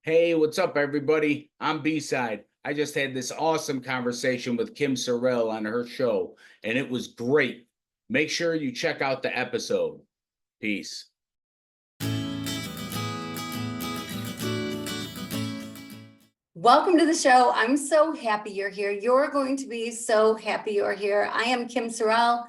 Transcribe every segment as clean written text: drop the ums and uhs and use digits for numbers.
Hey, what's up, everybody? I'm B-Cide. I just had this awesome conversation with Kim Sorrelle on her show, and it was great. Make sure you check out the episode. Peace. Welcome to the show. I'm so happy you're here. You're going to be so happy you're here. I am Kim Sorrelle.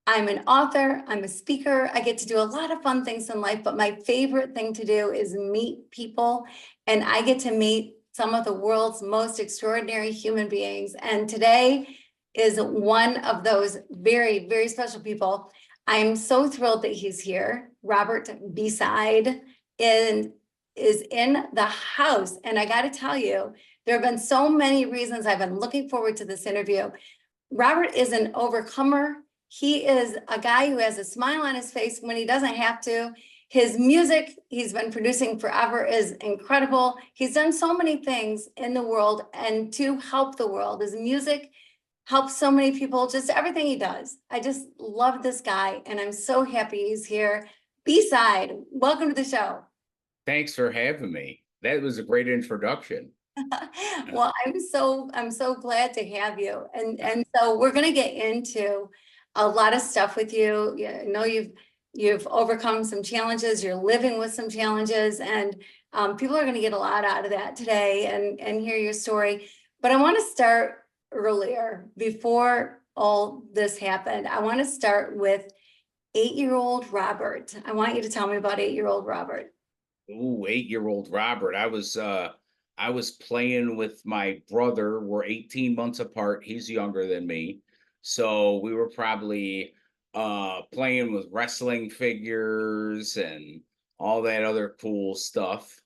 I'm an author. I'm a speaker. I get to do a lot of fun things in life, but my favorite thing to do is meet people. And I get to meet some of the world's most extraordinary human beings. And today is one of those very, very special people. I'm so thrilled that he's here. Robert B-Cide is in the house. And I got to tell you, there have been so many reasons I've been looking forward to this interview. Robert is an overcomer. He is a guy who has a smile on his face when he doesn't have to. His music he's been producing forever is incredible. He's done so many things in the world and to help the world. His music helps so many people, just everything he does. I just love this guy and I'm so happy he's here. B-Cide, welcome to the show. Thanks for having me. That was a great introduction. Well, I'm so glad to have you. And so we're gonna get into a lot of stuff with you. Yeah, I know you've overcome some challenges, you're living with some challenges, and people are gonna get a lot out of that today and hear your story. But I want to start earlier before all this happened. I want to start with 8-year-old Robert. I want you to tell me about 8-year-old Robert. Ooh, 8-year-old Robert. I was playing with my brother. We're 18 months apart. He's younger than me. So we were probably playing with wrestling figures and all that other cool stuff.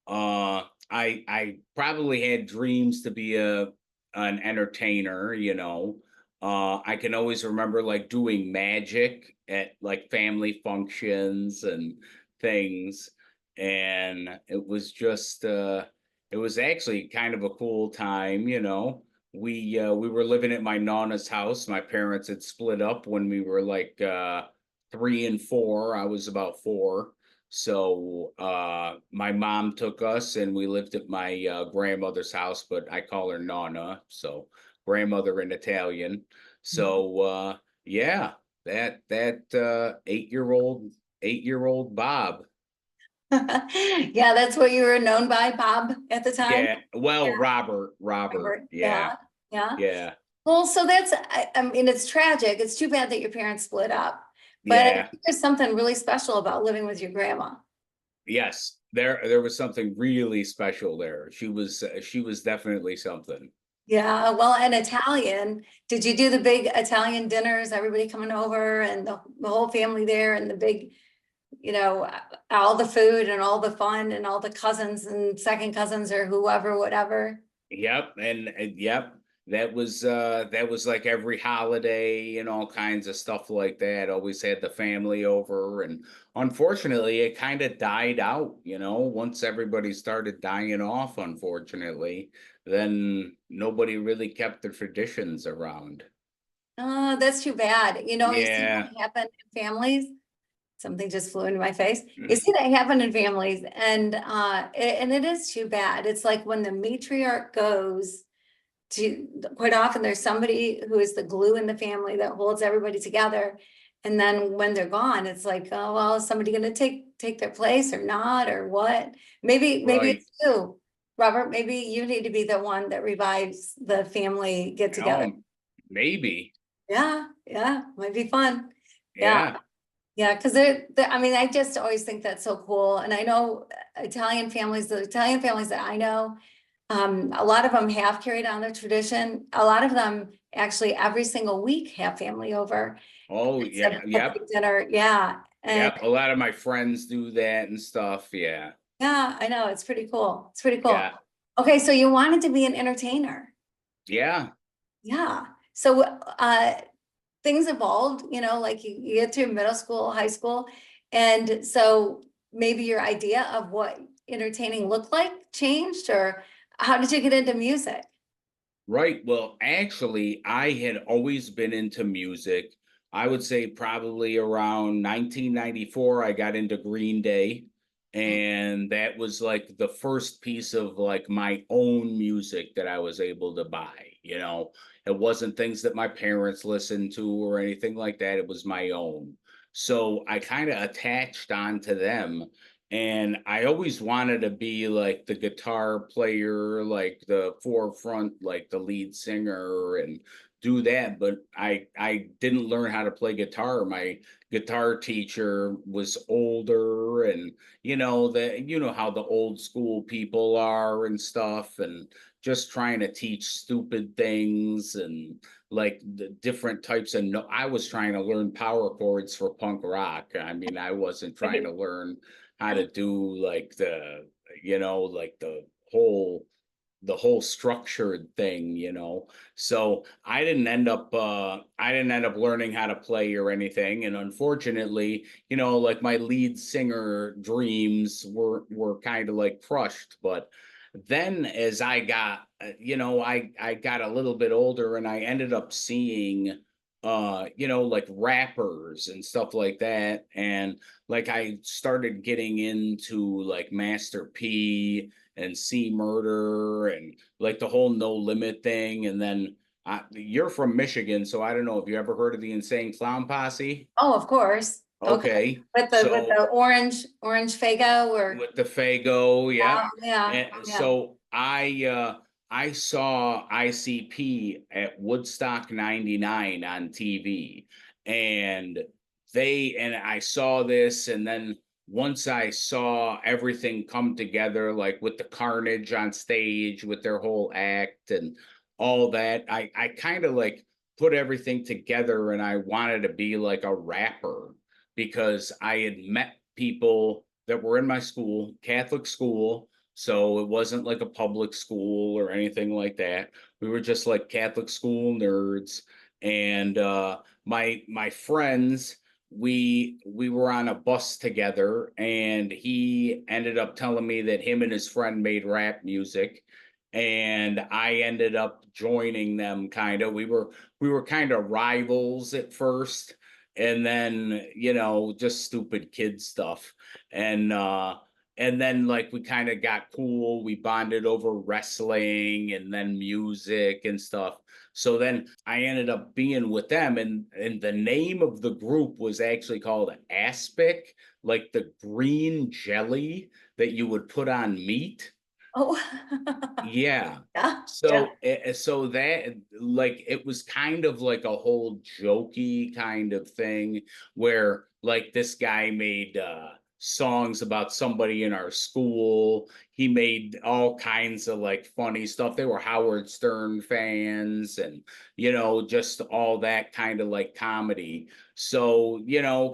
I probably had dreams to be an entertainer, you know. I can always remember like doing magic at like family functions and things, and it was actually kind of a cool time, you know. We were living at my nana's house. My parents had split up when we were like 3 and 4. I was about 4. So my mom took us and we lived at my grandmother's house, but I call her Nana, so grandmother in Italian. So yeah, that 8-year-old Bob. Yeah, that's what you were known by, Bob, at the time? Yeah, well, Yeah, Robert. Robert. Yeah, Yeah, yeah. yeah, Well, so I mean, it's tragic. It's too bad that your parents split up. But I yeah. think there's something really special about living with your grandma. Yes, there was something really special there. She was definitely something. Yeah, well, and Italian. Did you do the big Italian dinners, everybody coming over and the whole family there and the big, you know, all the food and all the fun and all the cousins and second cousins or whoever, whatever? Yep, and yep, that was like every holiday and all kinds of stuff like that. Always had the family over, and unfortunately, it kind of died out. You know, once everybody started dying off, unfortunately, then nobody really kept the traditions around. That's too bad. You see Yeah. that happen in families. Something just flew into my face. You Mm. see that happen in families, and and it is too bad. It's like when the matriarch goes to, quite often there's somebody who is the glue in the family that holds everybody together. And then when they're gone, it's like, oh, well, is somebody gonna take their place or not, or what? Maybe Right. it's you, Robert. Maybe you need to be the one that revives the family get together. Maybe. Yeah, yeah, might be fun. Yeah. Yeah. Yeah, because I mean, I just always think that's so cool. And I know Italian families, the Italian families that I know, a lot of them have carried on the tradition. A lot of them actually every single week have family over. Oh, It's a yeah. Yep. big dinner. Yeah. And Yep. A lot of my friends do that and stuff. Yeah. yeah, I know. It's pretty cool. It's pretty cool. Yeah. Okay, so you wanted to be an entertainer. Yeah. Yeah. So things evolved, like you get through middle school, high school. And so maybe your idea of what entertaining looked like changed, or how did you get into music? Right. Well, actually, I had always been into music. I would say probably around 1994, I got into Green Day. And that was like the first piece of like my own music that I was able to buy, you know. It wasn't things that my parents listened to or anything like that. It was my own. So I kind of attached onto them. And I always wanted to be like the guitar player, like the forefront, like the lead singer, and do that. But I didn't learn how to play guitar. My guitar teacher was older, and you know how the old school people are and stuff, and just trying to teach stupid things, and like the different types of no, I was trying to learn power chords for punk rock. I mean, I wasn't trying to learn how to do like like whole the whole structured thing, so I didn't end up learning how to play or anything. And unfortunately, like my lead singer dreams were kind of like crushed. But then as I got I got a little bit older, and I ended up seeing like rappers and stuff like that. And like I started getting into like Master P and C Murder, and like the whole No Limit thing. And then you're from Michigan, so I don't know if you ever heard of the Insane Clown Posse. Oh, of course. Okay. Okay, With so the orange Fago or with the Fago, yeah. yeah, And yeah. so I saw ICP at Woodstock 99 on TV. And I saw this, and then once I saw everything come together, like with the Carnage on stage with their whole act and all that, I kind of like put everything together, and I wanted to be like a rapper because I had met people that were in my school, Catholic school. So it wasn't like a public school or anything like that. We were just like Catholic school nerds. And my friends, we were on a bus together, and he ended up telling me that him and his friend made rap music. And I ended up joining them kind of. We were kind of rivals at first, and then just stupid kid stuff. And then like we kind of got cool, we bonded over wrestling and then music and stuff. So then I ended up being with them, and the name of the group was actually called Aspic, like the green jelly that you would put on meat. Oh, Yeah. yeah, yeah. So that like it was kind of like a whole jokey kind of thing, where like this guy made songs about somebody in our school. He made all kinds of like funny stuff. They were Howard Stern fans, and just all that kind of like comedy. So,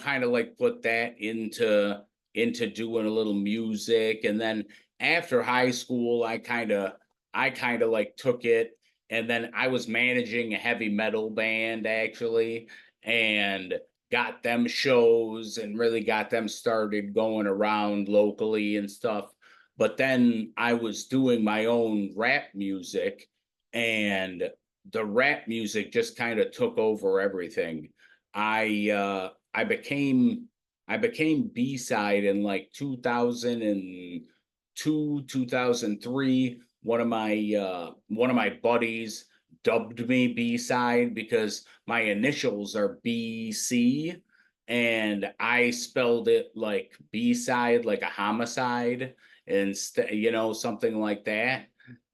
kind of like put that into doing a little music. And then after high school, I kind of like took it, and then I was managing a heavy metal band actually, and got them shows and really got them started going around locally and stuff. But then I was doing my own rap music, and the rap music just kind of took over everything. I became B-Cide in like 2002, 2003. One of my buddies dubbed me B-Side because my initials are BC, and I spelled it like B-side, like a homicide, and something like that,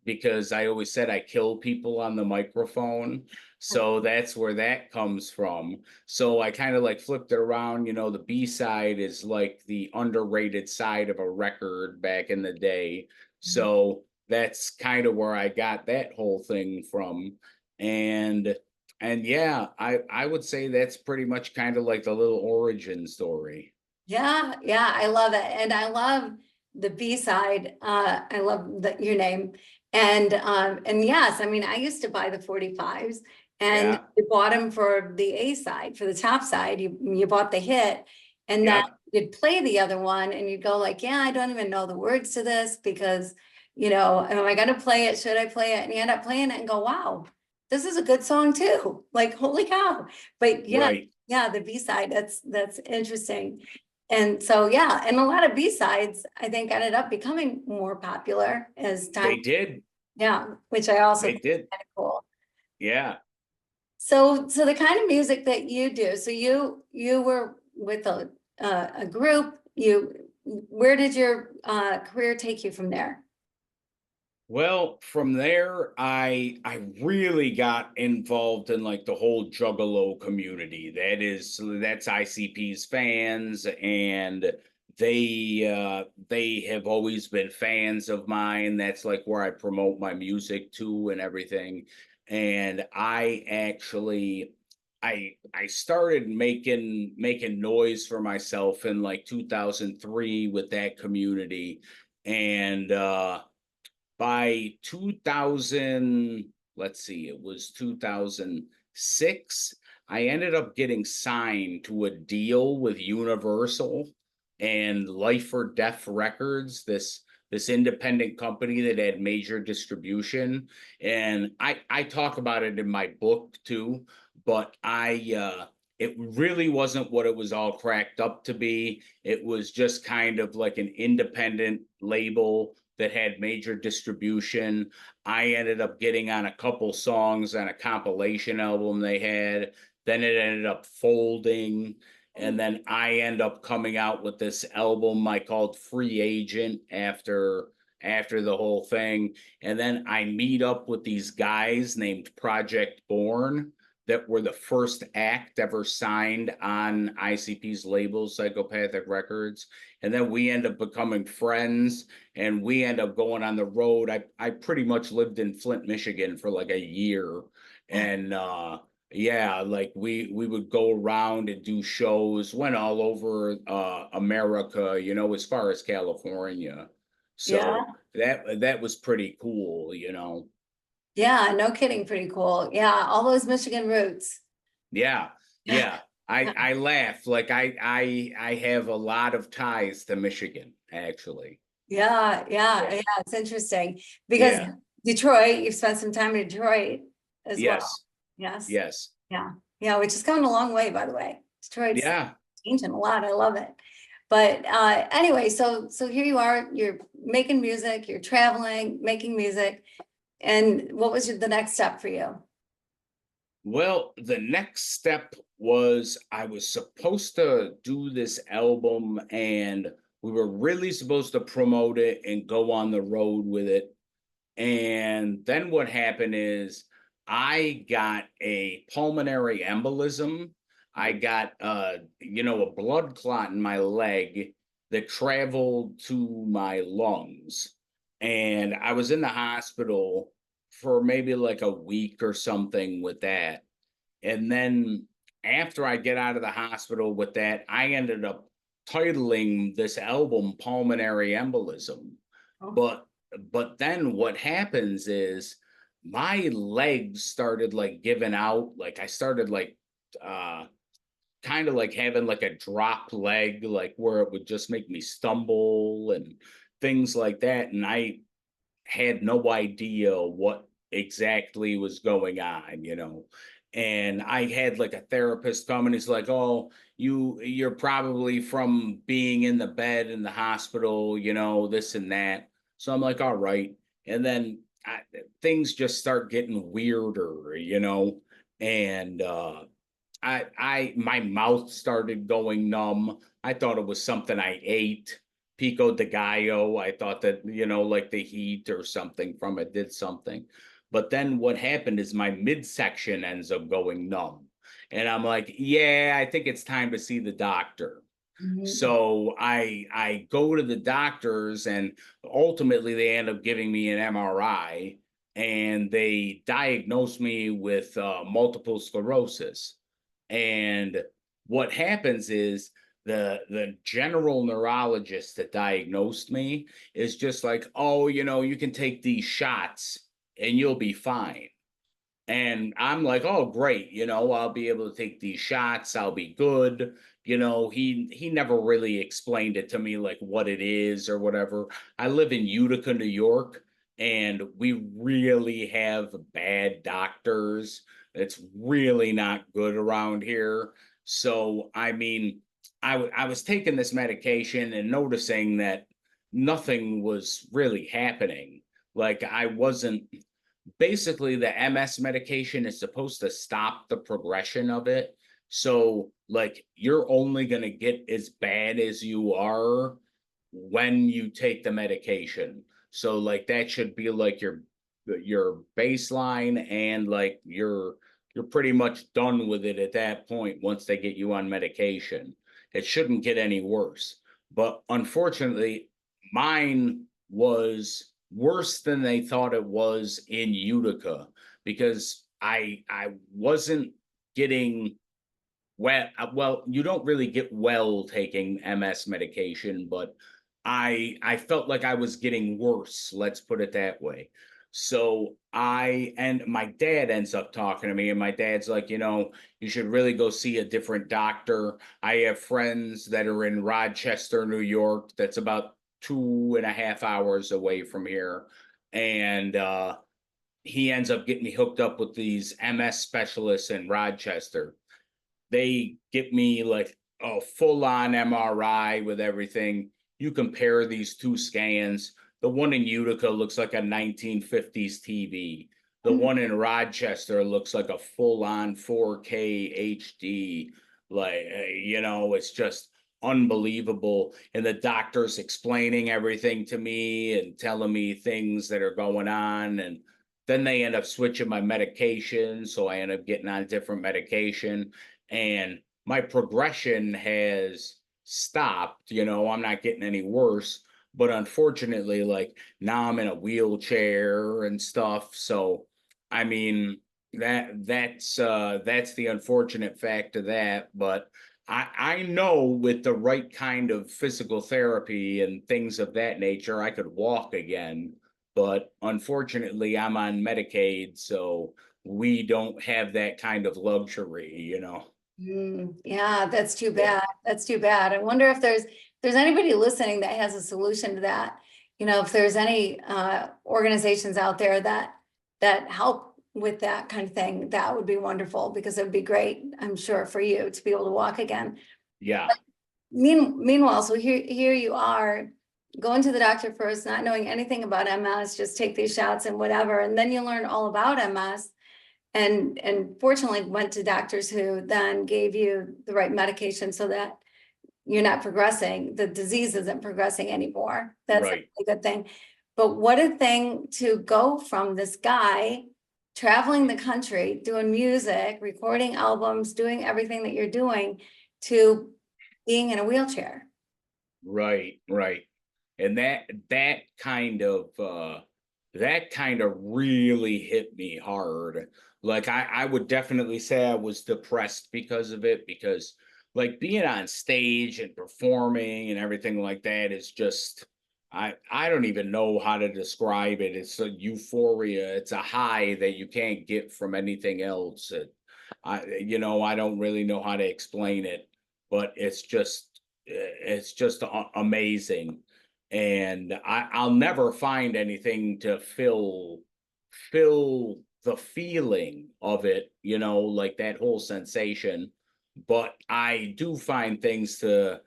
because I always said I kill people on the microphone. So that's where that comes from. So I kind of like flipped it around. The B-side is like the underrated side of a record back in the day. So that's kind of where I got that whole thing from. And yeah, I would say that's pretty much kind of like the little origin story. Yeah, yeah, I love it. And I love the B-Side. I love your name. And yes, I mean, I used to buy the 45s, and Yeah. you bought them for the A side, for the top side. You bought the hit, and then Yep. you'd play the other one, and you'd go like, yeah, I don't even know the words to this because, am I gonna play it? Should I play it? And you end up playing it and go, wow, this is a good song too. Like, holy cow. But yeah, Right. yeah, the B-Side, that's interesting. And so, yeah, and a lot of B-sides, I think, ended up becoming more popular as time, They did. yeah, which I also They think did. is kind of cool. Yeah. So the kind of music that you do, so you were with a group, where did your career take you from there? Well, from there, I really got involved in like the whole Juggalo community. That's ICP's fans, and they have always been fans of mine. That's like where I promote my music to and everything. And I started making noise for myself in like 2003 with that community, and by 2000, let's see, it was 2006, I ended up getting signed to a deal with Universal and Life or Death Records, this independent company that had major distribution. And I talk about it in my book too, but it really wasn't what it was all cracked up to be. It was just kind of like an independent label that had major distribution. I ended up getting on a couple songs on a compilation album they had. Then it ended up folding. And then I end up coming out with this album I called Free Agent after the whole thing. And then I meet up with these guys named Project Born that were the first act ever signed on ICP's label, Psychopathic Records. And then we end up becoming friends, and we end up going on the road. I pretty much lived in Flint, Michigan for like a year. And yeah, like we would go around and do shows, went all over America, as far as California. Yeah, So that was pretty cool. yeah, no kidding, pretty cool. Yeah, all those Michigan roots. Yeah, yeah. I laugh like I have a lot of ties to Michigan, actually. Yeah, Yeah. it's interesting because Yeah. Detroit, you've spent some time in Detroit as well. Yes. Yes. Yes. Yeah. Yeah, which has gone a long way, by the way. Detroit's Yeah. changing a lot. I love it. But anyway, so here you are, you're making music, you're traveling, making music. And what was the next step for you? Well, the next step was I was supposed to do this album, and we were really supposed to promote it and go on the road with it. And then what happened is I got a pulmonary embolism. I got a blood clot in my leg that traveled to my lungs. And I was in the hospital for maybe like a week or something with that. And then after I get out of the hospital with that, I ended up titling this album Pulmonary Embolism. Oh, But but then what happens is my legs started like giving out. Like I started like uh kind of like having like a drop leg, like where it would just make me stumble and things like that. And I had no idea what exactly was going on. And I had like a therapist come and he's like, "Oh, you're probably from being in the bed in the hospital, this and that." So I'm like, "All right." And then things just start getting weirder. And my mouth started going numb. I thought it was something I ate, pico de gallo. I thought that, like the heat or something from it did something. But then what happened is my midsection ends up going numb. And I'm like, yeah, I think it's time to see the doctor. mhm. So I go to the doctors, and ultimately they end up giving me an MRI, and they diagnose me with multiple sclerosis. And what happens is the general neurologist that diagnosed me is just like, "Oh, you can take these shots and you'll be fine." And I'm like, "Oh, great, I'll be able to take these shots, I'll be good." He never really explained it to me like what it is or whatever. I live in Utica, New York, and we really have bad doctors. It's really not good around here. So, I mean, I was taking this medication and noticing that nothing was really happening. Like I wasn't basically the MS medication is supposed to stop the progression of it. So like you're only going to get as bad as you are when you take the medication. So like that should be like your baseline, and like you're pretty much done with it at that point once they get you on medication. It shouldn't get any worse. But unfortunately, mine was worse than they thought it was in Utica, because I wasn't getting well, you don't really get well taking MS medication, but I felt like I was getting worse, let's put it that way. So I and my dad ends up talking to me, and my dad's like, you should really go see a different doctor. I have friends that are in Rochester, New York, that's about 2.5 hours away from here. And he ends up getting me hooked up with these MS specialists in Rochester. They get me like a full on MRI with everything. You compare these two scans. The one in Utica looks like a 1950s TV. The one in Rochester looks like a full on 4K HD. Like, it's just unbelievable. And the doctor's explaining everything to me and telling me things that are going on. And then they end up switching my medication. So I end up getting on a different medication, and my progression has stopped. I'm not getting any worse, but unfortunately, like now I'm in a wheelchair and stuff. So I mean, that's the unfortunate fact of that. But I know with the right kind of physical therapy and things of that nature, I could walk again. But unfortunately, I'm on Medicaid, so we don't have that kind of luxury. Yeah, that's too Yeah. bad. That's too bad. I wonder if there's anybody listening that has a solution to that. If there's any organizations out there that help with that kind of thing, that would be wonderful, because it would be great, I'm sure, for you to be able to walk again. Yeah. Meanwhile, so here you are going to the doctor first, not knowing anything about MS, just take these shots and whatever, and then you learn all about MS. And fortunately went to doctors who then gave you the right medication so that you're not progressing, the disease isn't progressing anymore. That's Right. a good thing. But what a thing to go from this guy traveling the country, doing music, recording albums, doing everything that you're doing, to being in a wheelchair. Right. Right. And that kind of really hit me hard. Like I would definitely say I was depressed because of it, because like being on stage and performing and everything like that is just, I don't even know how to describe it. It's a euphoria. It's a high that you can't get from anything else. I don't really know how to explain it, but it's just amazing. And I'll never find anything to fill the feeling of it, like that whole sensation. But I do find things to,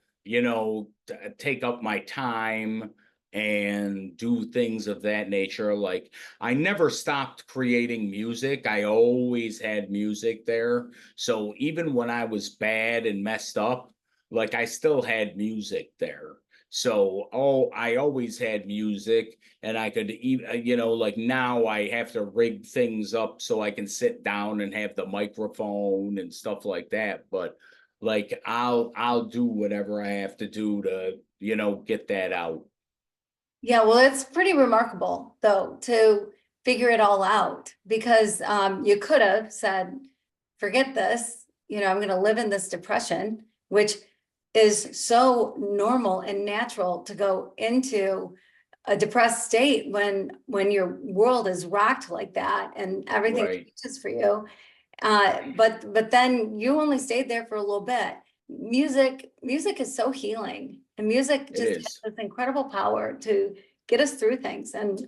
take up my time and do things of that nature. Like I never stopped creating music. I always had music there. So even when I was bad and messed up, like I still had music there. So, I always had music, and I could even, like now I have to rig things up so I can sit down and have the microphone and stuff like that. But like I'll do whatever I have to do to, get that out. Yeah, well, it's pretty remarkable though to figure it all out, because you could have said, forget this, I'm going to live in this depression, which is so normal and natural to go into a depressed state when your world is rocked like that and everything Right. changes for you. But then you only stayed there for a little bit. Music is so healing, and music It just has is. this incredible power to get us through things. And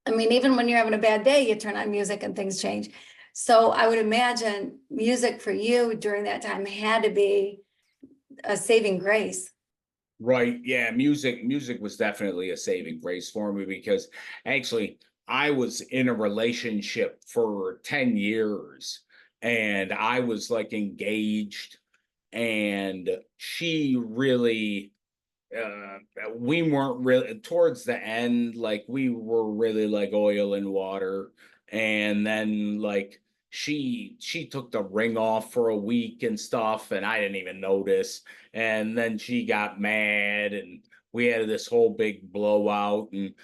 I mean, even when you're having a bad day, you turn on music and things change. So I would imagine music for you during that time had to be a saving grace. Right. Yeah. Music was definitely a saving grace for me because actually I was in a relationship for 10 years and I was like engaged, and she really uh we weren't really towards the end, like we were really like oil and water. And then like she took the ring off for a week and stuff, and I didn't even notice. And then she got mad and we had this whole big blowout. And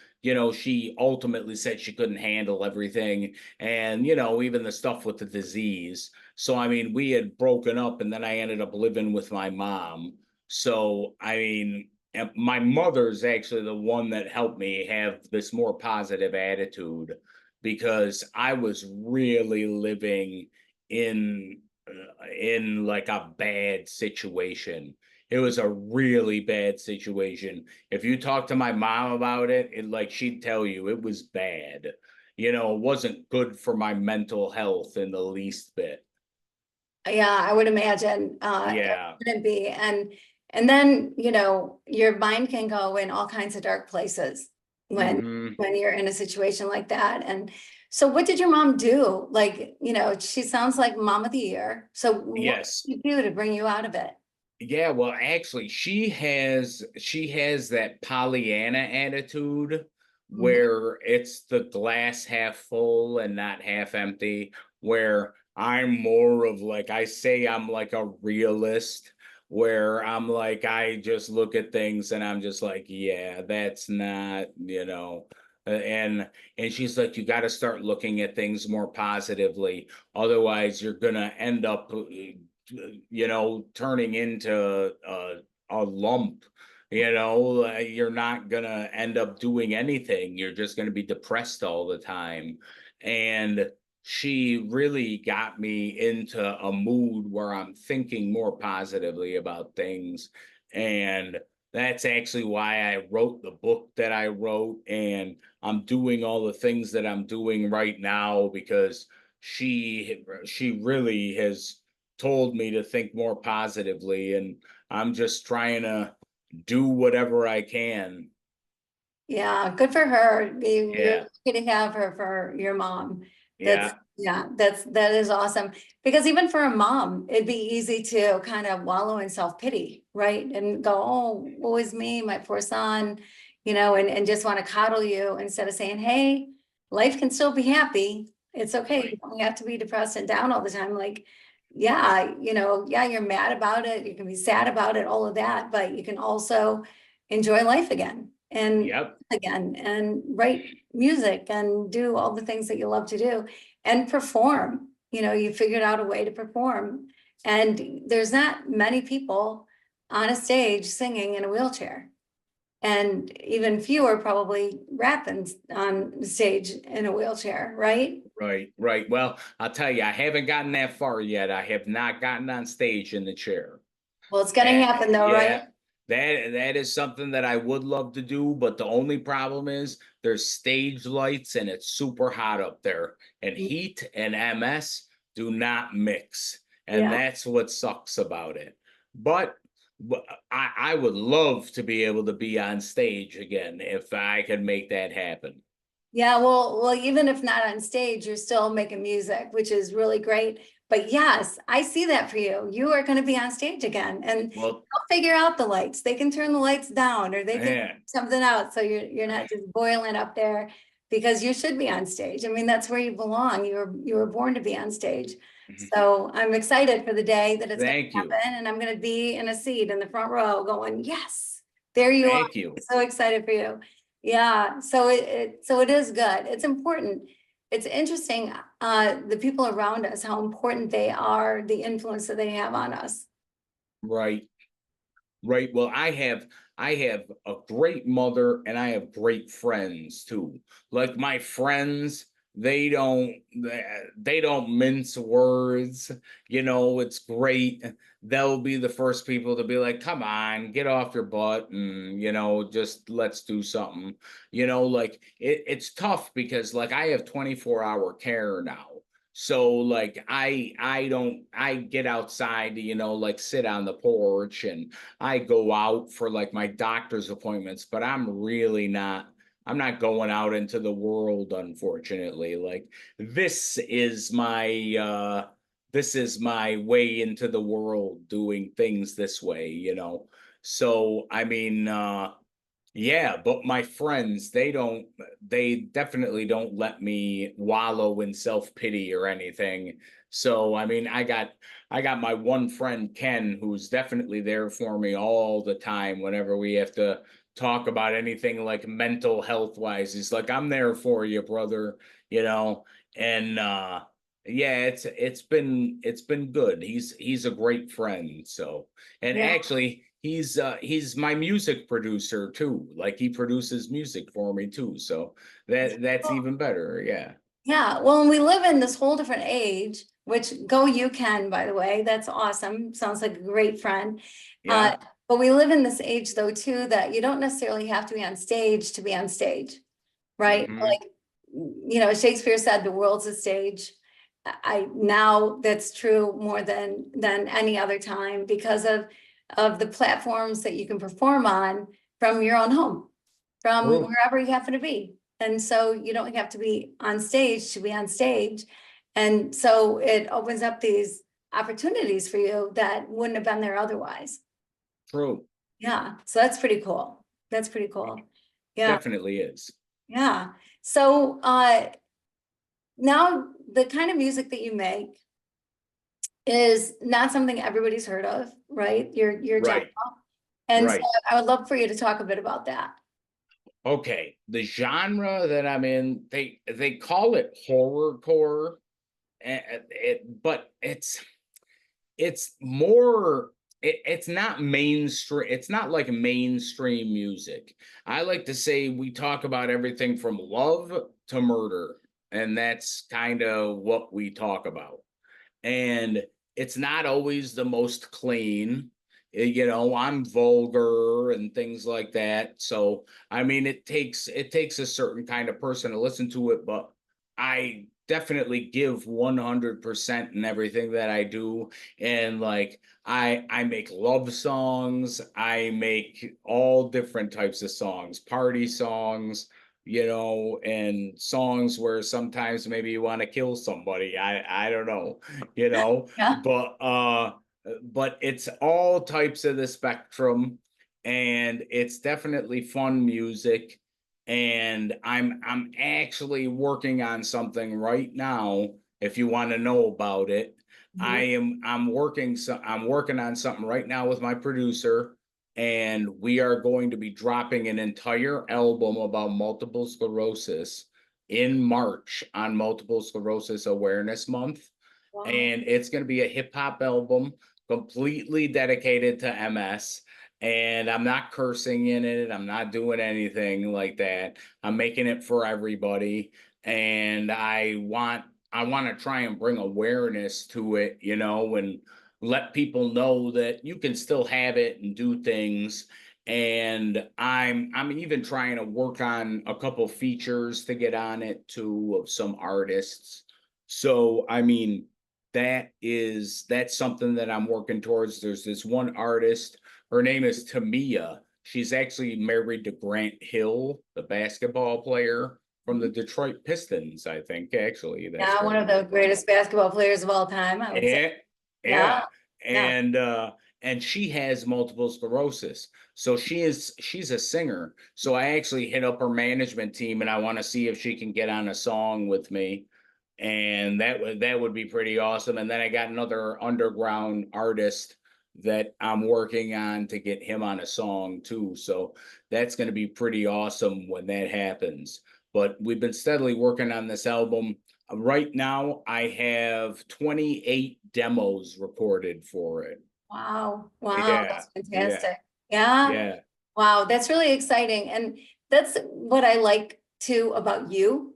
she ultimately said she couldn't handle everything, and even the stuff with the disease. So I mean, we had broken up, and then I ended up living with my mom. So I mean, and my mother's actually the one that helped me have this more positive attitude, because I was really living in like a bad situation. It was a really bad situation. If you talk to my mom about it, like she'd tell you it was bad. It wasn't good for my mental health in the least bit. Yeah, I would imagine, it Yeah. wouldn't be. And then, your mind can go in all kinds of dark places when, Hmm. when you're in a situation like that. And so what did your mom do? Like, she sounds like mom of the year. So what Yes. did you do to bring you out of it? Yeah, well, actually, she has that Pollyanna attitude Mhm. where it's the glass half full and not half empty, where I'm more of like, I say I'm like a realist, where I'm like, I just look at things and I'm just like, yeah, that's not, and she's like, you got to start looking at things more positively. Otherwise, you're gonna end up turning into a lump. You're not gonna end up doing anything. You're just gonna be depressed all the time. And she really got me into a mood where I'm thinking more positively about things. And that's actually why I wrote the book that I wrote. And I'm doing all the things that I'm doing right now because she really has told me to think more positively, and I'm just trying to do whatever I can. Yeah, good for her. You're Yeah. lucky to have her for your mom. That's, Yeah. yeah, that is awesome. Because even for a mom, it'd be easy to kind of wallow in self-pity, right? And go, oh, woe is me, my poor son, and just want to coddle you instead of saying, hey, life can still be happy. It's okay. You Right. don't have to be depressed and down all the time. Like, yeah, yeah, you're mad about it. You can be sad about it, all of that, but you can also enjoy life again. Yep. And write music and do all the things that you love to do and perform. You figured out a way to perform. And there's not many people on a stage singing in a wheelchair. And even fewer probably rapping on stage in a wheelchair, right? Right. Right. Well, I'll tell you, I haven't gotten that far yet. I have not gotten on stage in the chair. Well, it's gonna happen though, right? Yeah, that is something that I would love to do, but the only problem is there's stage lights and it's super hot up there, and heat and MS do not mix, and Yeah. that's what sucks about it. But I would love to be able to be on stage again if I could make that happen. Yeah, well, even if not on stage, you're still making music, which is really great. But yes, I see that for you. You are going to be on stage again, and Well, they'll figure out the lights. They can turn the lights down, or they can yeah, something out, so you're not just boiling up there, because you should be on stage. I mean, that's where you belong. You were born to be on stage. So I'm excited for the day that it's going thank to you, happen, and I'm going to be in a seat in the front row, going, yes, there you are. thank you. So excited for you. Yeah, so it is good. It's important. It's interesting, the people around us, how important they are, the influence that they have on us. Right. Right. Well, I have a great mother and I have great friends too. Like my friends, they don't mince words. It's great. They'll be the first people to be like, "Come on, get off your butt and, just let's do something." Like it's tough because like I have 24-hour care now. So like I get outside, like sit on the porch, and I go out for like my doctor's appointments, but I'm not going out into the world, unfortunately. Like this is my this is my way into the world, doing things this way. So I mean, yeah, but my friends, they definitely don't let me wallow in self-pity or anything. So, I mean, I got my one friend, Ken, who's definitely there for me all the time whenever we have to talk about anything like mental health wise. He's like, I'm there for you, brother, you know, and yeah, it's been good. He's a great friend. So, and Yeah. actually he's my music producer too. Like he produces music for me too. So that's Well, even better. Yeah. yeah, well, and we live in this whole different age, which go you can, by the way, that's awesome. Sounds like a great friend. Yeah. But we live in this age though, too, that you don't necessarily have to be on stage to be on stage, right? Hmm. Like, Shakespeare said, the world's a stage. Now that's true more than any other time because of the platforms that you can perform on from your own home, from True. wherever you happen to be. And so you don't have to be on stage to be on stage. And so it opens up these opportunities for you that wouldn't have been there otherwise. True. Yeah, so that's pretty cool. That's pretty cool. Yeah, Definitely is. yeah. So now the kind of music that you make is not something everybody's heard of, right? Your genre. Right. And so Right. I would love for you to talk a bit about that. Okay. The genre that I'm in, they call it horrorcore, but it's more it's not mainstream. It's not like mainstream music. I like to say we talk about everything from love to murder, and that's kind of what we talk about. And it's not always the most clean. I'm vulgar and things like that. So I mean, it takes a certain kind of person to listen to it, but I definitely give 100% in everything that I do. And like I make love songs, I make all different types of songs, party songs, and songs where sometimes maybe you want to kill somebody. I don't know, you know, Yeah. but but it's all types of the spectrum, and it's definitely fun music. And I'm actually working on something right now. If you want to know about it, Mhm. I'm working on something right now with my producer, and we are going to be dropping an entire album about multiple sclerosis in March on Multiple Sclerosis Awareness Month. Wow. And it's going to be a hip hop album completely dedicated to MS. And I'm not cursing in it. I'm not doing anything like that. I'm making it for everybody. And I want to try and bring awareness to it, and let people know that you can still have it and do things. And I'm even trying to work on a couple features to get on it too of some artists. So I mean, that's something that I'm working towards. There's this one artist, her name is Tamia. She's actually married to Grant Hill, the basketball player from the Detroit Pistons, I think. Actually, that's Yeah, where one he of the was from. greatest basketball players of all time, I would say. Yeah, Yeah, yeah. yeah. And she has multiple sclerosis. So she's a singer. So I actually hit up her management team, and I want to see if she can get on a song with me. And that would be pretty awesome. And then I got another underground artist that I'm working on to get him on a song too. So that's going to be pretty awesome when that happens. But we've been steadily working on this album. Right now, I have 28 demos recorded for it. Wow, wow, Yeah, that's yeah, fantastic. Yeah, yeah. wow, that's really exciting. And that's what I like too about you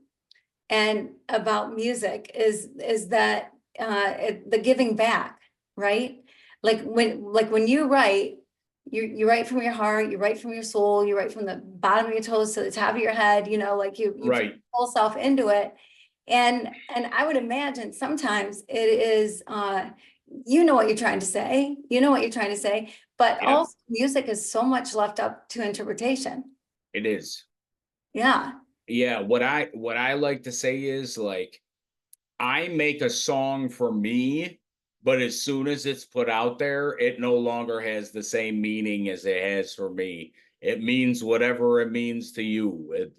and about music is that the giving back, right? Like when you write, you write from your heart, you write from your soul, you write from the bottom of your toes to the top of your head, like you put your Right. whole self into it. And I would imagine sometimes it is, you know what you're trying to say, but Yep, also music is so much left up to interpretation. it is. Yeah, Yeah, what I like to say is like I make a song for me, but as soon as it's put out there, it no longer has the same meaning as it has for me. It means whatever it means to you.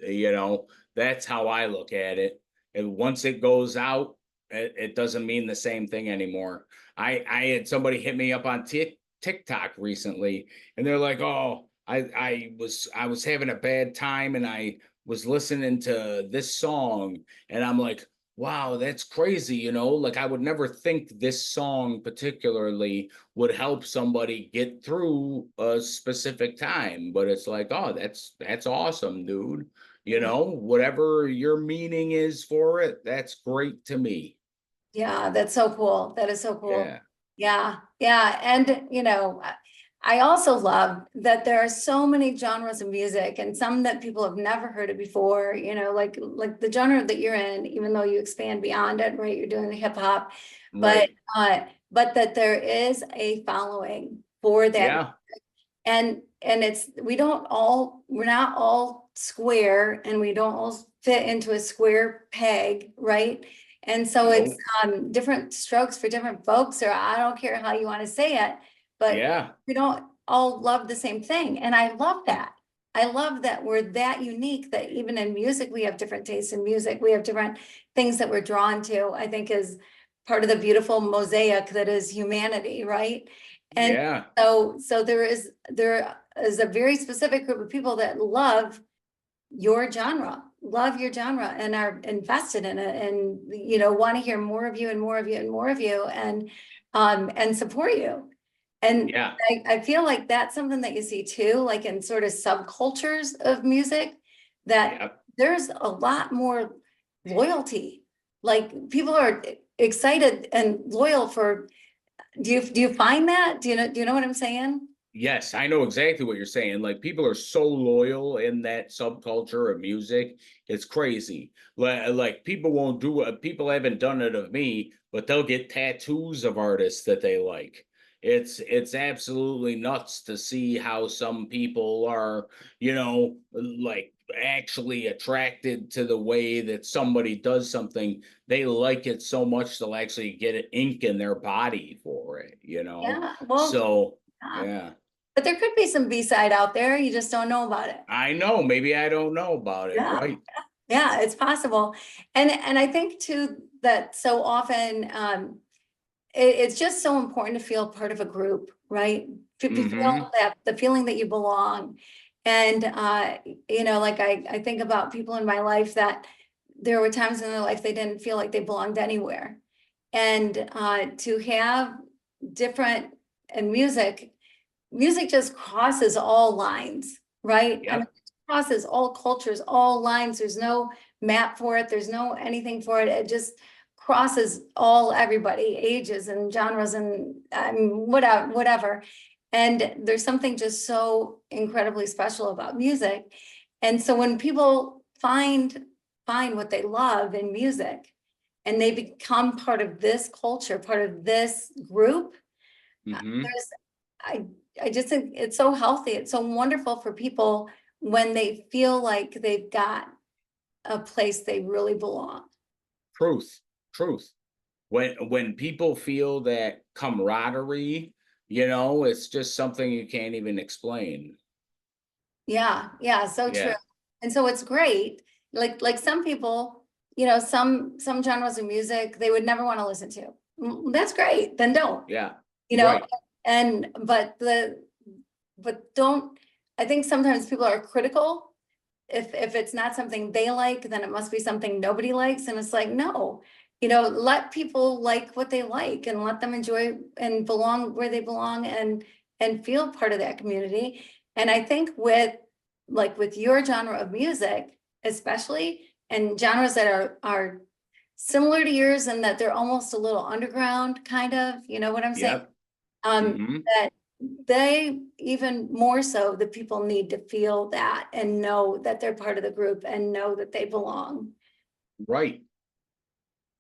That's how I look at it. And once it goes out, it doesn't mean the same thing anymore. I had somebody hit me up on TikTok recently, and they're like, "Oh, I was having a bad time, and I was listening to this song," and I'm like, wow, that's crazy, like I would never think this song particularly would help somebody get through a specific time, but it's like, oh, that's awesome, dude. Whatever your meaning is for it, that's great to me. yeah, that's so cool. That is so cool. Yeah. Yeah, yeah. And I also love that there are so many genres of music and some that people have never heard of before, like the genre that you're in, even though you expand beyond it, right? You're doing the hip hop, but Right. but that there is a following for that. Yeah. And we're not all square, and we don't all fit into a square peg, right? And so it's No. different strokes for different folks, or I don't care how you want to say it, but Yeah. we don't all love the same thing. And I love that. I love that we're that unique that even in music, we have different tastes in music. We have different things that we're drawn to, I think is part of the beautiful mosaic that is humanity, right? And Yeah. so there is a very specific group of people that love your genre and are invested in it and want to hear more of you and more of you and more of you and support you. And Yeah. I feel like that's something that you see too, like in sort of subcultures of music, that Yeah. there's a lot more loyalty. Like people are excited and loyal for, do you find that? Do you know what I'm saying? Yes, I know exactly what you're saying. Like people are so loyal in that subculture of music. It's crazy. Like people won't do it. People haven't done it of me, but they'll get tattoos of artists that they like. It's absolutely nuts to see how some people are, like actually attracted to the way that somebody does something. They like it so much they'll actually get ink in their body for it. Yeah, well, So yeah. yeah. But there could be some B-side out there, you just don't know about it. I know, maybe I don't know about it, Yeah, right? yeah, it's possible. And I think too that so often it's just so important to feel part of a group, right? To feel Mhm. that the feeling that you belong. And like I think about people in my life that there were times in their life they didn't feel like they belonged anywhere. And to have different and music just crosses all lines, right? I mean, Yep. it crosses all cultures, all lines. There's no map for it. There's no anything for it. It just crosses everybody, ages and genres and whatever. And there's something just so incredibly special about music. And so when people find what they love in music and they become part of this culture, part of this group, Mhm. there's I I just think it's so healthy. It's so wonderful for people when they feel like they've got a place they really belong. Truth. Truth. When people feel that camaraderie, it's just something you can't even explain. Yeah, yeah, so true. Yeah. And so it's great. Like some people, some genres of music they would never want to listen to. That's great. Then don't. Yeah. You know, Right. and but don't I think sometimes people are critical. If it's not something they like, then it must be something nobody likes. And it's like, no, let people like what they like and let them enjoy and belong where they belong and feel part of that community. And I think with your genre of music, especially, and genres that are similar to yours and that they're almost a little underground, kind of, you know what I'm saying? Yep. Mhm. That they even more so the people need to feel that and know that they're part of the group and know that they belong. Right.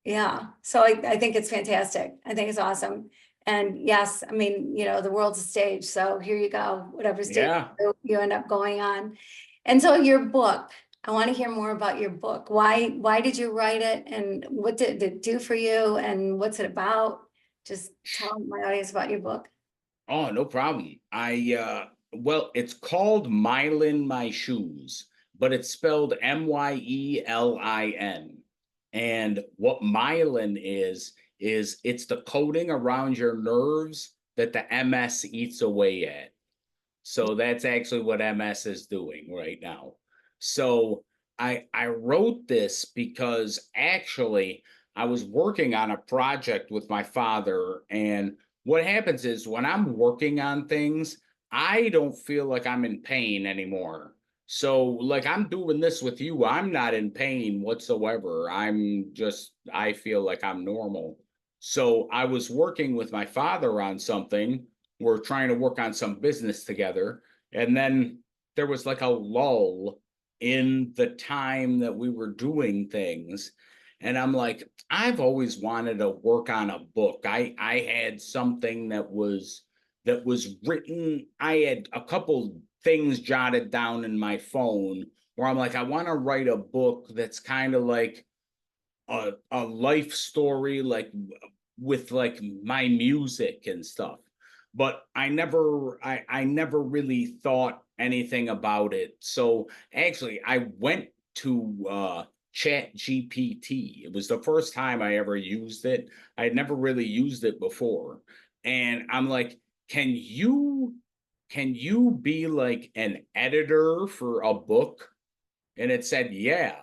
Yeah, so I think it's fantastic. I think it's awesome. And yes, I mean, the world's a stage, so here you go, whatever stage Yeah. you end up going on. And so your book, I want to hear more about your book. Why did you write it and what did it do for you and what's it about? Just tell my audience about your book. Oh, no problem. Well, it's called Mylin My Shoes, but it's spelled Myelin. And what myelin is it's the coating around your nerves that the MS eats away at. So that's actually what MS is doing right now. So I wrote this because actually I was working on a project with my father, and what happens is when I'm working on things, I don't feel like I'm in pain anymore. So like I'm doing this with you, I'm not in pain whatsoever. I feel like I'm normal. So I was working with my father on something, we're trying to work on some business together. And then there was like a lull in the time that we were doing things. And I'm like, I've always wanted to work on a book. I had something that was written. I had a couple things jotted down in my phone where I'm like, I want to write a book that's kind of like a life story, like with like my music and stuff. But I never really thought anything about it. So actually I went to Chat GPT. It was the first time I ever used it. I had never really used it before. And I'm like, can you can you be like an editor for a book? And it said, yeah.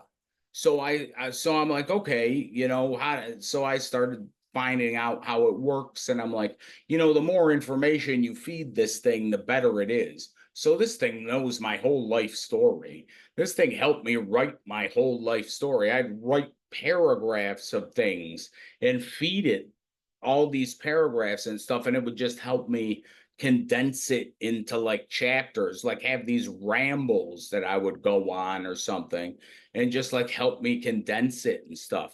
So so I'm like, okay, so I started finding out how it works. And I'm like, the more information you feed this thing, the better it is. So this thing knows my whole life story. This thing helped me write my whole life story. I'd write paragraphs of things and feed it all these paragraphs and stuff, and it would just help me condense it into like chapters, like have these rambles that I would go on or something, and just like help me condense it and stuff.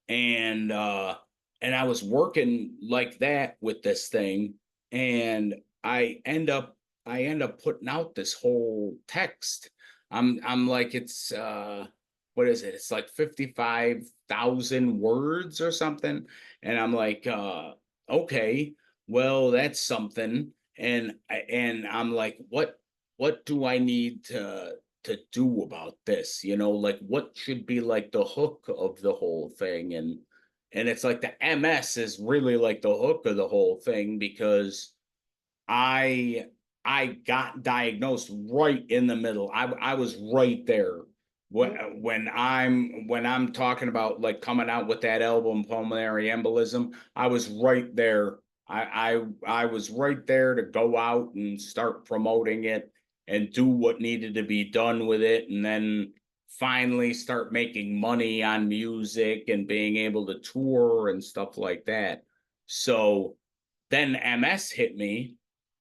And I was working like that with this thing, and I end up I end up putting out this whole text. I'm like, it's what is it? It's like 55,000 words or something. And I'm like, okay, well, that's something. And I'm like, what do I need to do about this? Like what should be like the hook of the whole thing? And it's like the MS is really like the hook of the whole thing, because I I got diagnosed right in the middle. I was right there when I'm talking about like coming out with that album Pulmonary Embolism. I was right there. I was right there to go out and start promoting it and do what needed to be done with it, and then finally start making money on music and being able to tour and stuff like that. So then MS hit me,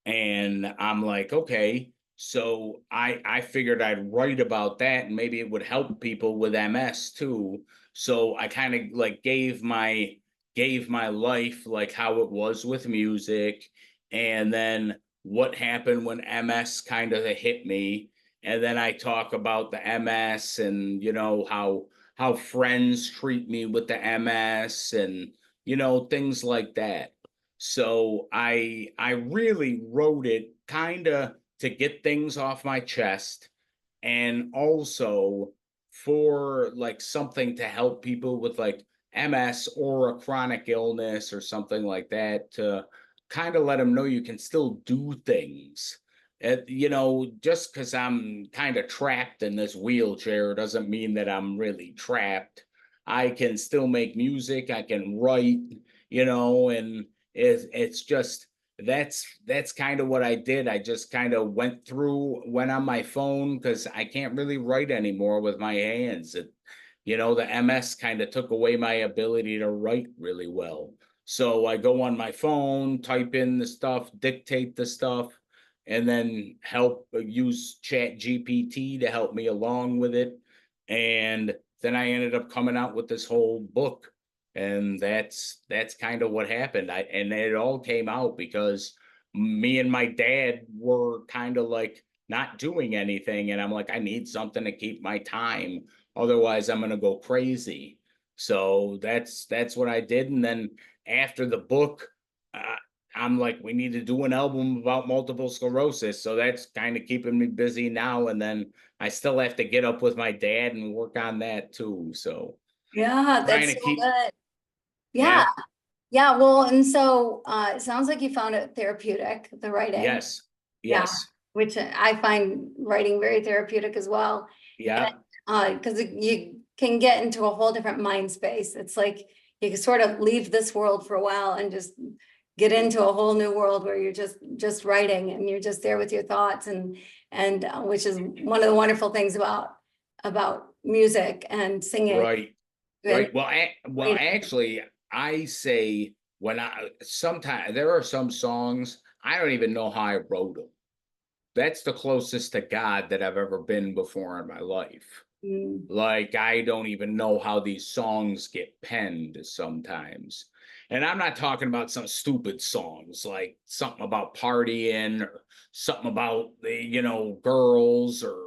and I'm like, okay. So I figured I'd write about that, and maybe it would help people with MS too. So I kind of like gave my life, like how it was with music, and then what happened when MS kind of hit me. And then I talk about the MS, and how friends treat me with the MS, and things like that. So I really wrote it kind of to get things off my chest, and also for like something to help people with like MS or a chronic illness or something like that, to kind of let them know you can still do things. Just because I'm kind of trapped in this wheelchair doesn't mean that I'm really trapped. I can still make music, I can write, and it's just that's kind of what I did. I just kind of went on my phone because I can't really write anymore with my hands. The MS kind of took away my ability to write really well. So I go on my phone, type in the stuff, dictate the stuff, and then help use Chat GPT to help me along with it. And then I ended up coming out with this whole book. And that's kind of what happened. And it all came out because me and my dad were kind of like not doing anything, and I'm like, I need something to keep my time, otherwise I'm gonna go crazy. So that's what I did. And then after the book, uh, I'm like, we need to do an album about multiple sclerosis. So that's kind of keeping me busy now. And then I still have to get up with my dad and work on that too. So Yeah, trying that's to so keep, good. Yeah, yeah, yeah. Well, and so it sounds like you found it therapeutic, the writing. yes, Yeah, yes, which I find writing very therapeutic as well. yeah, Because you can get into a whole different mind space. It's like you can sort of leave this world for a while and just get into a whole new world where you're just writing and you're just there with your thoughts, and which is one of the wonderful things about music and singing right, and right. Well, writing. actually, I say when I sometimes there are some songs I don't even know how I wrote them. That's the closest to God that I've ever been before in my life. Mm, Like, I don't even know how these songs get penned sometimes. And I'm not talking about some stupid songs like something about partying or something about girls or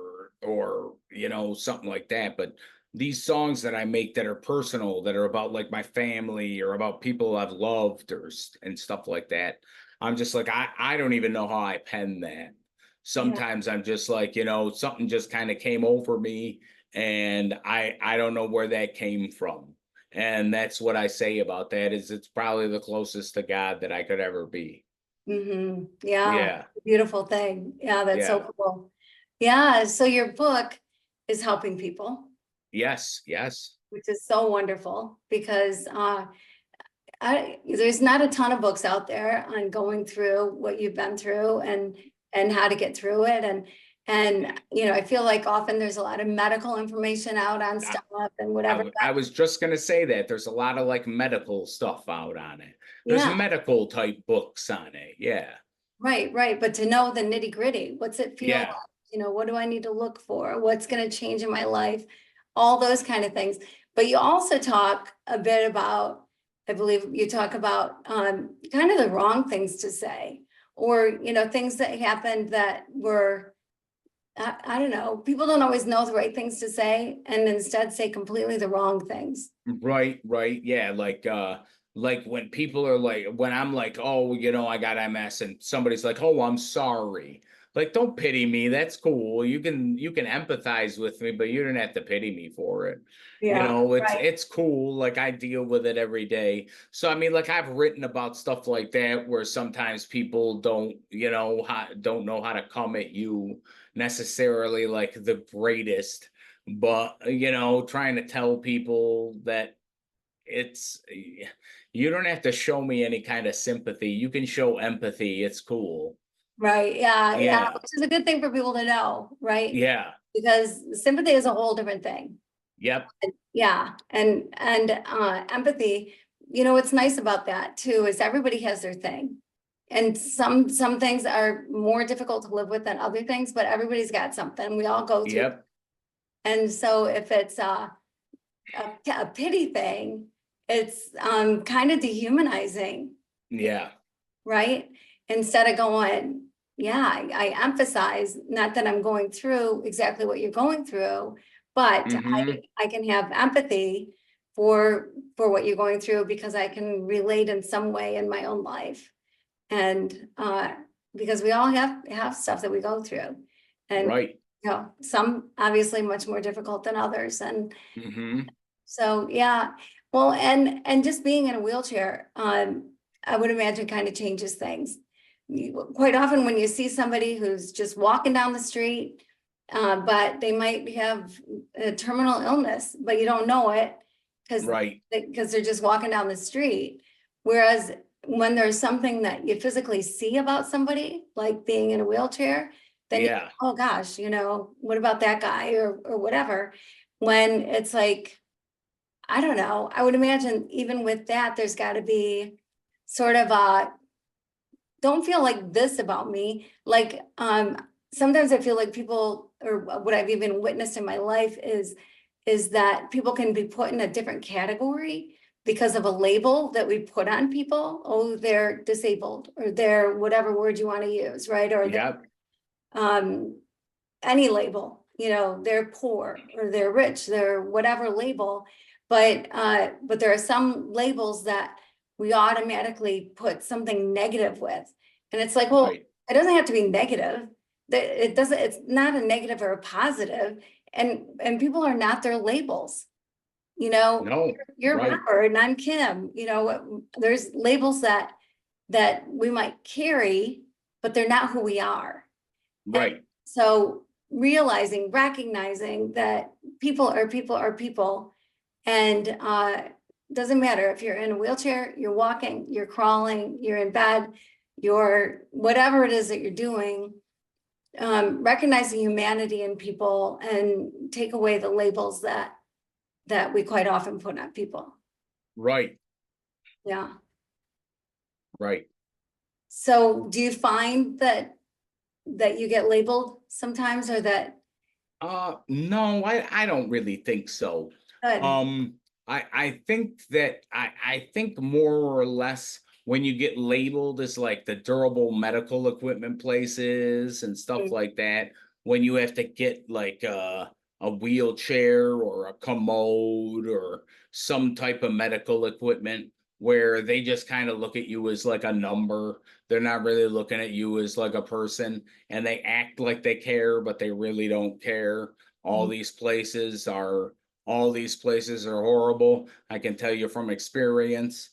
something like that. But these songs that I make that are personal, that are about like my family or about people I've loved and stuff like that. I'm just like, I don't even know how I pen that. yeah. Sometimes I'm just like, something just kind of came over me, and I don't know where that came from. And that's what I say about that, is it's probably the closest to God that I could ever be. Yeah, Yeah. beautiful thing. Yeah, that's so Yeah. cool. Yeah, so your book is helping people, Yes. Yes. which is so wonderful because there's not a ton of books out there on going through what you've been through and how to get through it. And I feel like often there's a lot of medical information out on I, stuff and whatever. I was just gonna say that there's a lot of like medical stuff out on it. There's Yeah, medical type books on it. Yeah. right, right. But to know the nitty gritty, what's it feel like? Yeah. What do I need to look for? What's going to change in my life? All those kind of things. But you also talk a bit about, I believe you talk about kind of the wrong things to say, or things that happened that were, I don't know, people don't always know the right things to say and instead say completely the wrong things. Right, right. Yeah, like when people are like when I'm like, "Oh, I got MS," and somebody's like, "Oh, I'm sorry." Like, don't pity me. That's cool. You can empathize with me, but you don't have to pity me for it. Yeah, It's right. it's cool. Like, I deal with it every day. So I mean, like, I've written about stuff like that where sometimes people don't know how to come at you necessarily like the greatest, but trying to tell people that it's you don't have to show me any kind of sympathy. You can show empathy. It's cool. Right. Yeah. Yeah. Yeah. Which is a good thing for people to know, right? Yeah. Because sympathy is a whole different thing. Yep. Yeah. And empathy, what's nice about that too is everybody has their thing. And some things are more difficult to live with than other things, but everybody's got something. We all go through. Yep. And so if it's a pity thing, it's kind of dehumanizing, Yeah. right? Instead of going, yeah, I emphasize, not that I'm going through exactly what you're going through, but Mm-hmm. I can have empathy for what you're going through because I can relate in some way in my own life. And because we all have stuff that we go through. And Right. some obviously much more difficult than others. And Mm-hmm. so, yeah, well, and just being in a wheelchair, I would imagine kind of changes things. Quite often when you see somebody who's just walking down the street, but they might have a terminal illness, but you don't know it because Right. they're just walking down the street. Whereas when there's something that you physically see about somebody, like being in a wheelchair, then Yeah. oh gosh, what about that guy or whatever. When it's like, I don't know. I would imagine even with that, there's got to be sort of a don't feel like this about me. Like sometimes I feel like people, or what I've even witnessed in my life is that people can be put in a different category because of a label that we put on people. Oh, they're disabled, or they're whatever word you want to use, right? Or Yep. any label, they're poor or they're rich, they're whatever label. But there are some labels that we automatically put something negative with. And it's like, well, Right. it doesn't have to be negative. It doesn't, it's not a negative or a positive. And people are not their labels. No. You're Right. Robert and I'm Kim. There's labels that we might carry, but they're not who we are. Right. So recognizing that people are people are people, and doesn't matter if you're in a wheelchair, you're walking, you're crawling, you're in bed, you're whatever it is that you're doing. Recognizing humanity in people and take away the labels that we quite often put on people. Right. Yeah. Right. So do you find that you get labeled sometimes, or that? No, I don't really think so. Good. I think that I think more or less when you get labeled as like the durable medical equipment places and stuff like that, when you have to get like a wheelchair or a commode or some type of medical equipment where they just kind of look at you as like a number. They're not really looking at you as like a person, and they act like they care, but they really don't care. All these places are horrible. I can tell you from experience.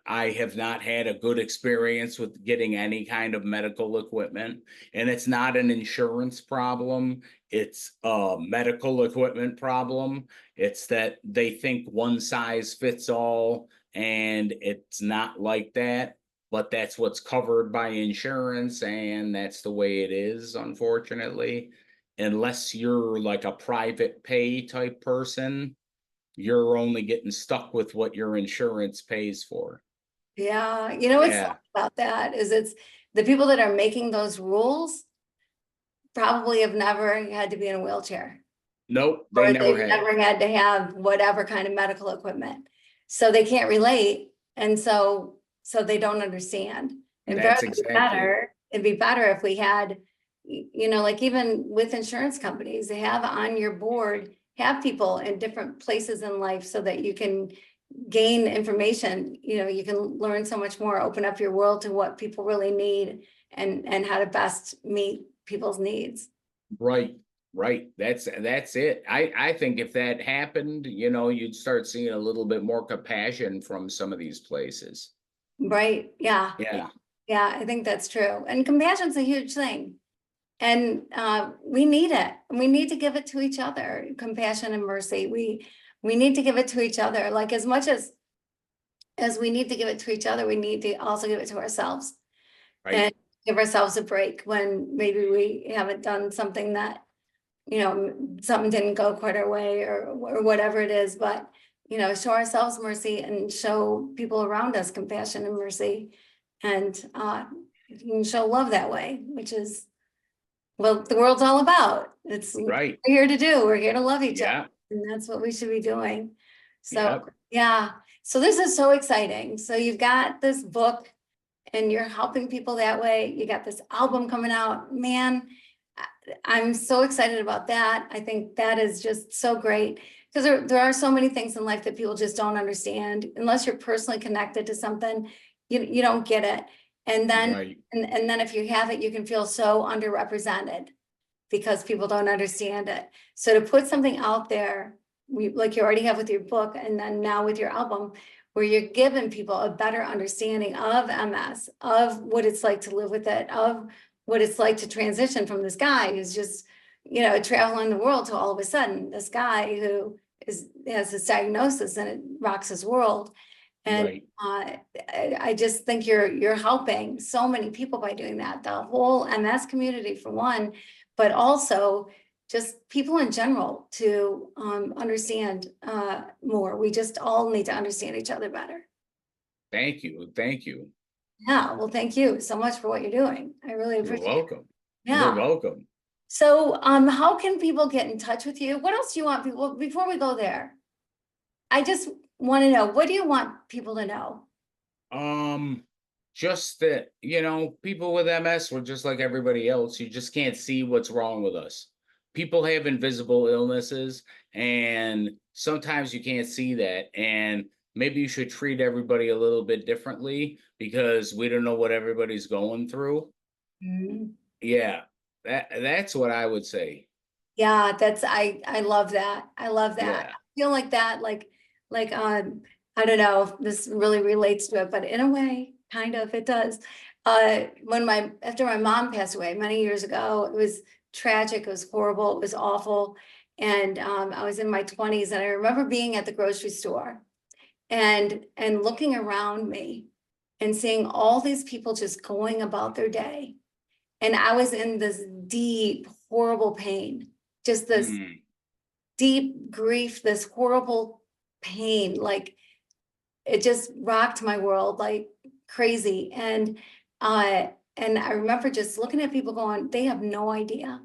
I have not had a good experience with getting any kind of medical equipment, and it's not an insurance problem. It's a medical equipment problem. It's that they think one size fits all, and it's not like that. But that's what's covered by insurance, and that's the way it is, unfortunately. Unless you're like a private pay type person, you're only getting stuck with what your insurance pays for. Yeah, what's Yeah. about that is it's the people that are making those rules probably have never had to be in a wheelchair, Nope, they or never they've have. never had to have whatever kind of medical equipment. So they can't relate, and so they don't understand. And That's exactly it'd be better if we had, like even with insurance companies, they have on your board, have people in different places in life so that you can gain information. You can learn so much more, open up your world to what people really need, and how to best meet people's needs. right. Right. That's it. I think if that happened, you'd start seeing a little bit more compassion from some of these places. Right. Yeah. Yeah. Yeah, I think that's true. And compassion's a huge thing. And we need it. We need to give it to each other. Compassion and mercy. We need to give it to each other. Like as much as we need to give it to each other, we need to also give it to ourselves. Right. And give ourselves a break when maybe we haven't done something that, something didn't go quite our way, or whatever it is. But, show ourselves mercy and show people around us compassion and mercy. And you can show love that way, which is what the world's all about. It's what Right. we're here to do. We're here to love each Yeah. other. And that's what we should be doing. So, Yep. yeah. So this is so exciting. So you've got this book and you're helping people that way. You got this album coming out. Man, I'm so excited about that. I think that is just so great, because there are so many things in life that people just don't understand unless you're personally connected to something. You don't get it. And then Right. and then if you have it, you can feel so underrepresented because people don't understand it. So to put something out there, like you already have with your book, and then now with your album, where you're giving people a better understanding of MS, of what it's like to live with it, of what it's like to transition from this guy who's just, traveling the world, to all of a sudden this guy who has this diagnosis and it rocks his world. And Right. I just think you're helping so many people by doing that. The whole MS community for one, but also just people in general to understand more. We just all need to understand each other better. Thank you. Thank you. Yeah, well, thank you so much for what you're doing. I really You're appreciate it. welcome. You're Yeah. welcome. So how can people get in touch with you? What else do you want people before we go there? I just want to know, what do you want people to know? Just that, people with MS, we're just like everybody else. You just can't see what's wrong with us. People have invisible illnesses, and sometimes you can't see that. And maybe you should treat everybody a little bit differently because we don't know what everybody's going through. Mhm. Yeah, that's what I would say. Yeah, I love that. I love that. Yeah. I feel like that, like, I don't know if this really relates to it, but in a way, kind of, it does. After my mom passed away many years ago, it was tragic, it was horrible, it was awful. And, I was in my 20s and I remember being at the grocery store and looking around me and seeing all these people just going about their day. And I was in this deep, horrible pain, just this Mm, deep grief, this horrible pain, like it just rocked my world like crazy. Uh, and I remember just looking at people going, they have no idea.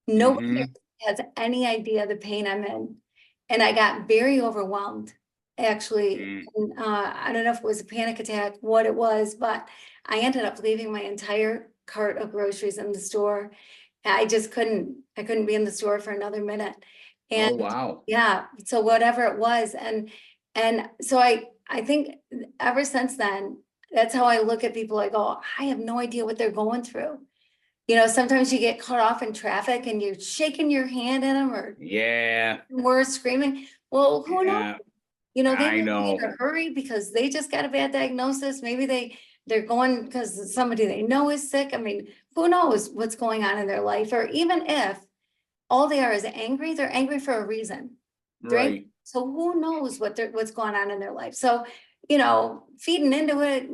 Nobody mm-hmm, has any idea the pain I'm in. And I got very overwhelmed, actually. mm, And, I don't know if it was a panic attack, what it was, but I ended up leaving my entire cart of groceries in the store. I couldn't be in the store for another minute. And oh, wow. yeah, so whatever it was. And so I think ever since then, that's how I look at people. I go, I have no idea what they're going through. Sometimes you get caught off in traffic and you're shaking your hand at them or Yeah, worse, screaming. Well, who knows? yeah, They I might be in know. a hurry because they just got a bad diagnosis. Maybe they're going because somebody they know is sick. I mean, who knows what's going on in their life? Or even if all they are is angry, they're angry for a reason. They're angry. Right, So who knows what's going on in their life? So, feeding into it,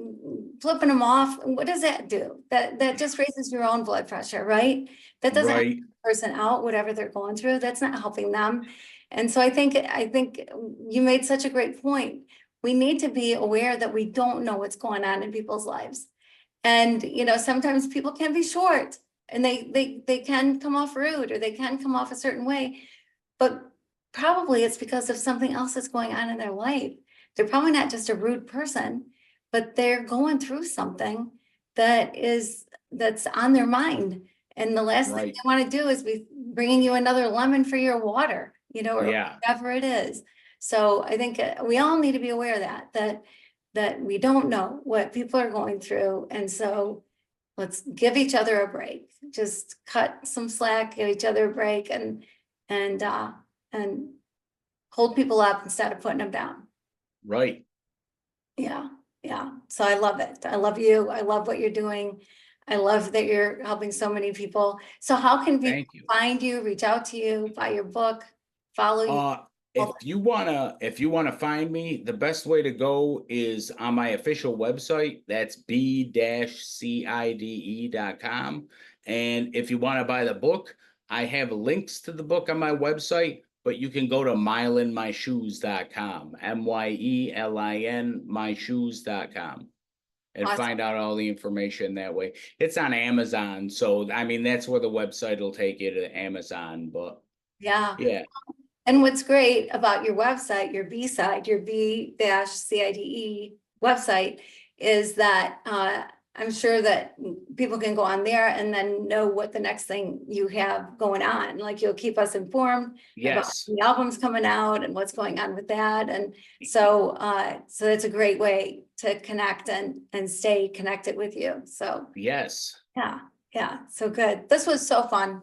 flipping them off, what does that do? That just raises your own blood pressure, right? That doesn't help right, the person out, whatever they're going through. That's not helping them. And so I think you made such a great point. We need to be aware that we don't know what's going on in people's lives. And, sometimes people can be short and they can come off rude or they can come off a certain way, but probably it's because of something else that's going on in their life. They're probably not just a rude person, but they're going through something that's on their mind. And the last thing right. they want to do is be bringing you another lemon for your water, or Yeah, whatever it is. So I think we all need to be aware of that we don't know what people are going through. And so let's give each other a break. Just cut some slack, give each other a break and and hold people up instead of putting them down. right. Yeah, yeah. So I love it. I love you. I love what you're doing. I love that you're helping so many people. So how can people Thank you. find you, reach out to you, buy your book, follow you? Uh, if you wanna find me, the best way to go is on my official website. That's b-cide.com. And if you want to buy the book, I have links to the book on my website, but you can go to mylinmyshoes.com, MYELIN myshoes.com, and Awesome. find out all the information that way. It's on Amazon, so I mean that's where the website will take you to Amazon. But Yeah. yeah, And what's great about your website, your B-Cide, your B-Cide website, is that I'm sure that people can go on there and then know what the next thing you have going on. Like you'll keep us informed about yes, the albums coming out and what's going on with that. And so it's a great way to connect and stay connected with you. So yes. yeah, yeah. So good. This was so fun.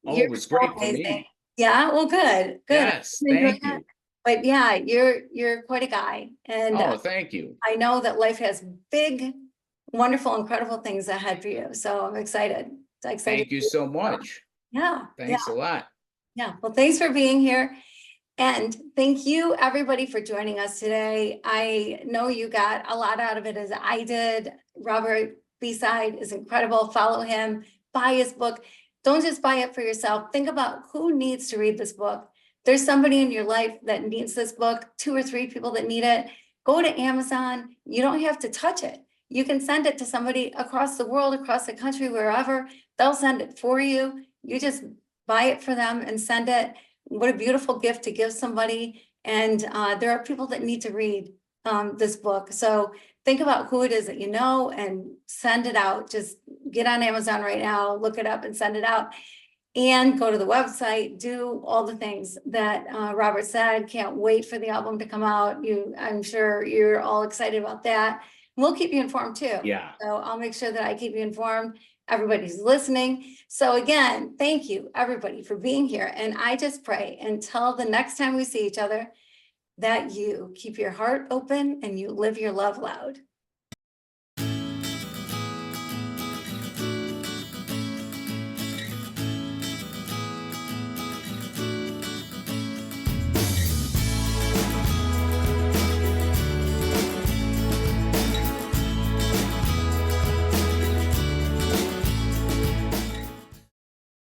Oh, You're it was so great for amazing. me. Yeah, well, good, good. Yes, I'm enjoying thank it. you. But yeah, you're quite a guy. And Oh, thank you. I know that life has big, wonderful, incredible things ahead for you. So I'm excited. Excited. Thank you so much. Yeah, yeah, Thanks a lot. yeah. Well, thanks for being here. And thank you, everybody, for joining us today. I know you got a lot out of it as I did. Robert B-Cide is incredible. Follow him, buy his book. Don't just buy it for yourself. Think about who needs to read this book. There's somebody in your life that needs this book, 2 or 3 people that need it. Go to Amazon. You don't have to touch it. You can send it to somebody across the world, across the country, wherever. They'll send it for you. You just buy it for them and send it. What a beautiful gift to give somebody. And there are people that need to read this book. So think about who it is that you know and send it out. Just get on Amazon right now, look it up and send it out. And go to the website, do all the things that Robert said. Can't wait for the album to come out. I'm sure you're all excited about that. We'll keep you informed too. Yeah. So I'll make sure that I keep you informed. Everybody's listening. So again, thank you everybody for being here. And I just pray until the next time we see each other, that you keep your heart open and you live your love loud.